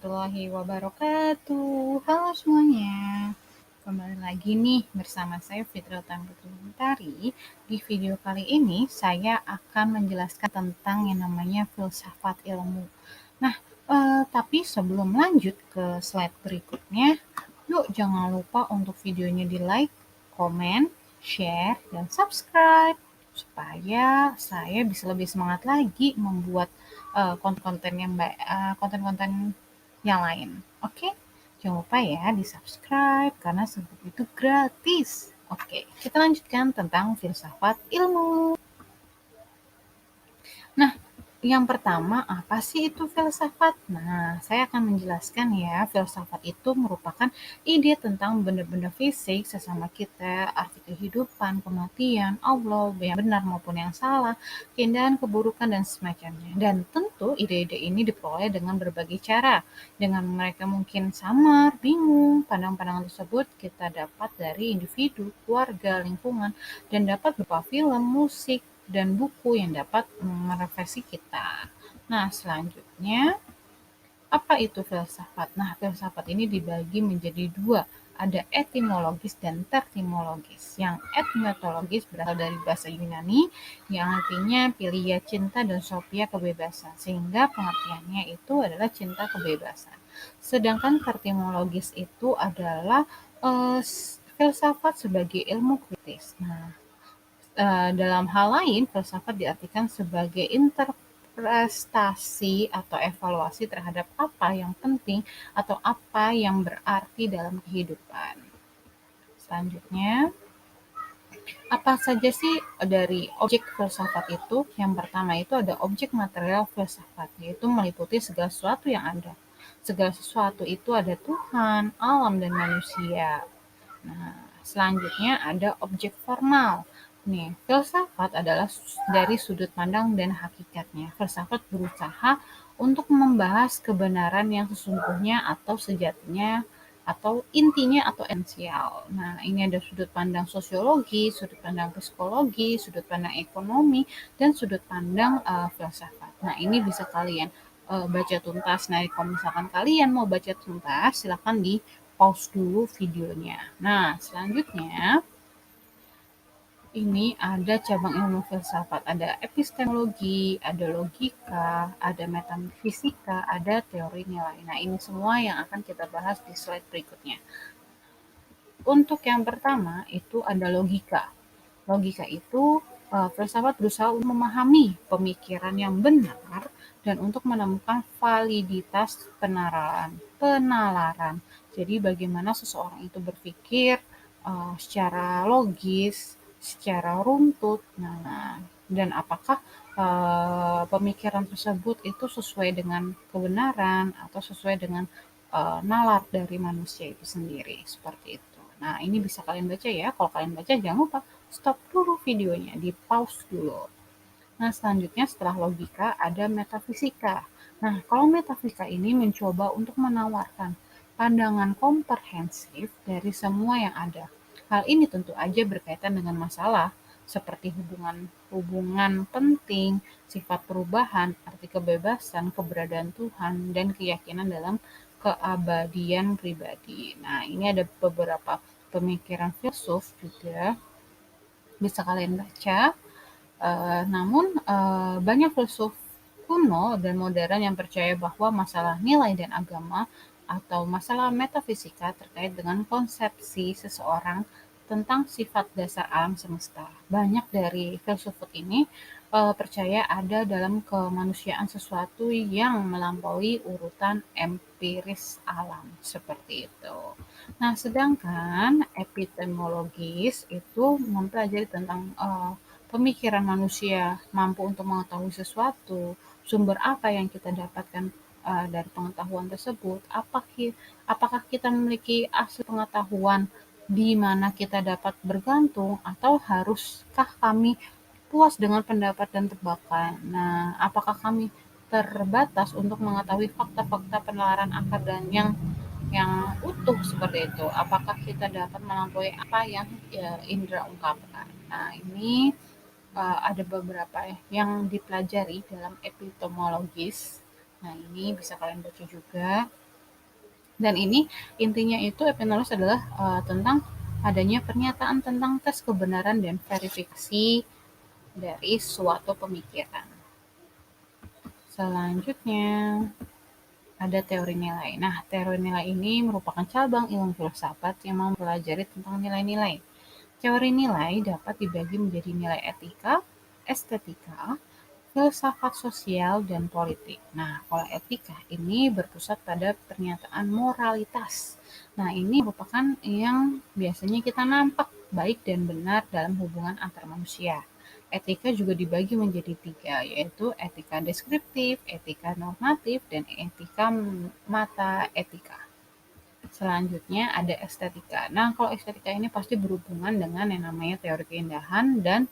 warahmatullahi wabarakatuh. Halo semuanya. Kembali lagi nih bersama saya Fitri Utami. Di video kali ini saya akan menjelaskan tentang yang namanya filsafat ilmu. Nah, tapi sebelum lanjut ke slide berikutnya, yuk jangan lupa untuk videonya di like, komen, share, dan subscribe supaya saya bisa lebih semangat lagi membuat konten-konten yang baik, konten-konten yang lain. Oke, jangan lupa ya di subscribe karena subscribe itu gratis. Oke, kita lanjutkan tentang filsafat ilmu. Nah, yang pertama, apa sih itu filsafat? Nah, saya akan menjelaskan ya, filsafat itu merupakan ide tentang benda-benda fisik, sesama kita, arti kehidupan, kematian, Allah, yang benar maupun yang salah, keindahan, keburukan, dan semacamnya. Dan tentu ide-ide ini diperoleh dengan berbagai cara. Dengan mereka mungkin samar, bingung, pandangan-pandangan tersebut kita dapat dari individu, keluarga, lingkungan, dan dapat berupa film, musik, dan buku yang dapat merefleksi kita. Nah, selanjutnya, apa itu filsafat? Nah, filsafat ini dibagi menjadi dua. Ada etimologis dan tertimologis. Yang etimologis berasal dari bahasa Yunani yang artinya philia cinta dan sophia kebebasan. Sehingga pengertiannya itu adalah cinta kebebasan. Sedangkan tertimologis itu adalah filsafat sebagai ilmu kritis. Nah, dalam hal lain, filsafat diartikan sebagai interpretasi atau evaluasi terhadap apa yang penting atau apa yang berarti dalam kehidupan. Selanjutnya, apa saja sih dari objek filsafat itu? Yang pertama itu ada objek material filsafat, yaitu meliputi segala sesuatu yang ada. Segala sesuatu itu ada Tuhan, alam, dan manusia. Nah, selanjutnya ada objek formal. Nih, filsafat adalah dari sudut pandang dan hakikatnya. Filsafat berusaha untuk membahas kebenaran yang sesungguhnya atau sejatinya atau intinya atau esensial. Nah, ini ada sudut pandang sosiologi, sudut pandang psikologi, sudut pandang ekonomi, dan sudut pandang filsafat. Nah, ini bisa kalian baca tuntas. Nah, kalau misalkan kalian mau baca tuntas, silahkan di pause dulu videonya. Nah, selanjutnya ini ada cabang ilmu filsafat, ada epistemologi, ada logika, ada metafisika, ada teori nilai. Nah, ini semua yang akan kita bahas di slide berikutnya. Untuk yang pertama itu ada logika. Logika itu filsafat berusaha untuk memahami pemikiran yang benar dan untuk menemukan validitas penalaran. Jadi bagaimana seseorang itu berpikir secara logis, secara runtut. Nah, dan apakah pemikiran tersebut itu sesuai dengan kebenaran atau sesuai dengan nalar dari manusia itu sendiri, seperti itu. Nah, ini bisa kalian baca ya. Kalau kalian baca, jangan lupa stop dulu videonya, di pause dulu. Nah, selanjutnya setelah logika ada metafisika. Nah, kalau metafisika ini mencoba untuk menawarkan pandangan komprehensif dari semua yang ada. Hal ini tentu aja berkaitan dengan masalah seperti hubungan penting, sifat perubahan, arti kebebasan, keberadaan Tuhan, dan keyakinan dalam keabadian pribadi. Nah, ini ada beberapa pemikiran filsuf juga bisa kalian baca. Namun banyak filsuf kuno dan modern yang percaya bahwa masalah nilai dan agama atau masalah metafisika terkait dengan konsepsi seseorang tentang sifat dasar alam semesta. Banyak dari filsufat ini percaya ada dalam kemanusiaan sesuatu yang melampaui urutan empiris alam, seperti itu. Nah, sedangkan epistemologis itu mempelajari tentang pemikiran manusia mampu untuk mengetahui sesuatu, sumber apa yang kita dapatkan dari pengetahuan tersebut, apakah kita memiliki asli pengetahuan di mana kita dapat bergantung atau haruskah kami puas dengan pendapat dan tebakan. Nah, apakah kami terbatas untuk mengetahui fakta-fakta penalaran akar dan yang utuh seperti itu? Apakah kita dapat melampaui apa yang indera ungkapkan? Nah, ini ada beberapa yang dipelajari dalam epistemologis. Nah, ini bisa kalian baca juga. Dan ini intinya itu epiknowledge adalah tentang adanya pernyataan tentang tes kebenaran dan verifikasi dari suatu pemikiran. Selanjutnya ada teori nilai. Nah, teori nilai ini merupakan cabang ilmu filsafat yang mempelajari tentang nilai-nilai. Teori nilai dapat dibagi menjadi nilai etika, estetika, filsafat sosial, dan politik. Nah, kalau etika ini berpusat pada pernyataan moralitas. Nah, ini merupakan yang biasanya kita nampak baik dan benar dalam hubungan antar manusia. Etika juga dibagi menjadi tiga, yaitu etika deskriptif, etika normatif, dan etika mata etika. Selanjutnya ada estetika. Nah, kalau estetika ini pasti berhubungan dengan yang namanya teori keindahan dan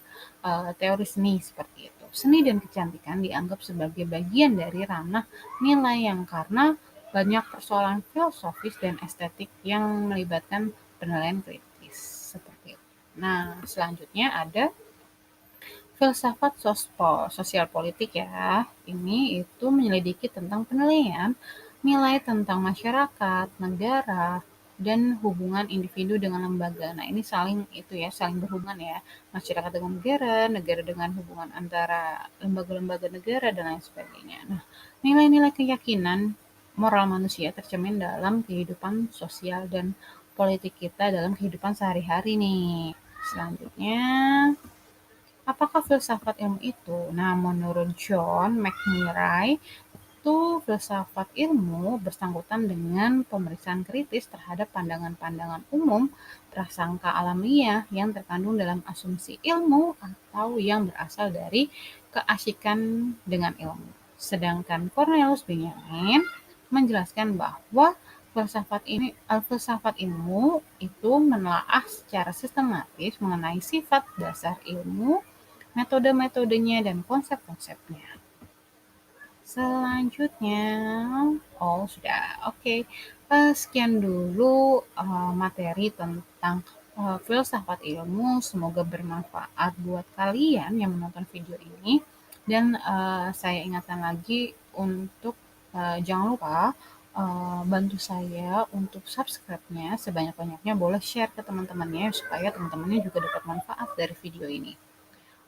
teori seni seperti itu. Seni dan kecantikan dianggap sebagai bagian dari ranah nilai yang karena banyak persoalan filosofis dan estetik yang melibatkan penilaian kritis seperti itu. Nah, selanjutnya ada filsafat sosial politik ya. Ini itu menyelidiki tentang penilaian nilai tentang masyarakat, negara, dan hubungan individu dengan lembaga. Nah, ini saling berhubungan ya. Masyarakat dengan negara, negara dengan hubungan antara lembaga-lembaga negara dan lain sebagainya. Nah, nilai-nilai keyakinan moral manusia tercermin dalam kehidupan sosial dan politik kita dalam kehidupan sehari-hari nih. Selanjutnya, apakah filsafat ilmu itu? Nah, menurut John McMurray, itu filsafat ilmu bersangkutan dengan pemeriksaan kritis terhadap pandangan-pandangan umum, prasangka alamiah yang terkandung dalam asumsi ilmu atau yang berasal dari keasikan dengan ilmu. Sedangkan Cornelius Benjamin menjelaskan bahwa filsafat ilmu itu menelaah secara sistematis mengenai sifat dasar ilmu, metode-metodenya, dan konsep-konsepnya. Selanjutnya, oh sudah, oke. Sekian dulu materi tentang filsafat ilmu. Semoga bermanfaat buat kalian yang menonton video ini. Dan saya ingatkan lagi untuk jangan lupa bantu saya untuk subscribe-nya sebanyak-banyaknya. Boleh share ke teman-temannya supaya teman-temannya juga dapat manfaat dari video ini.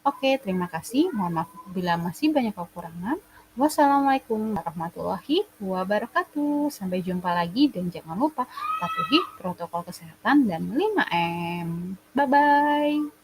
Oke, terima kasih. Mohon maaf bila masih banyak kekurangan. Wassalamualaikum warahmatullahi wabarakatuh. Sampai jumpa lagi dan jangan lupa patuhi protokol kesehatan dan 5M. Bye-bye.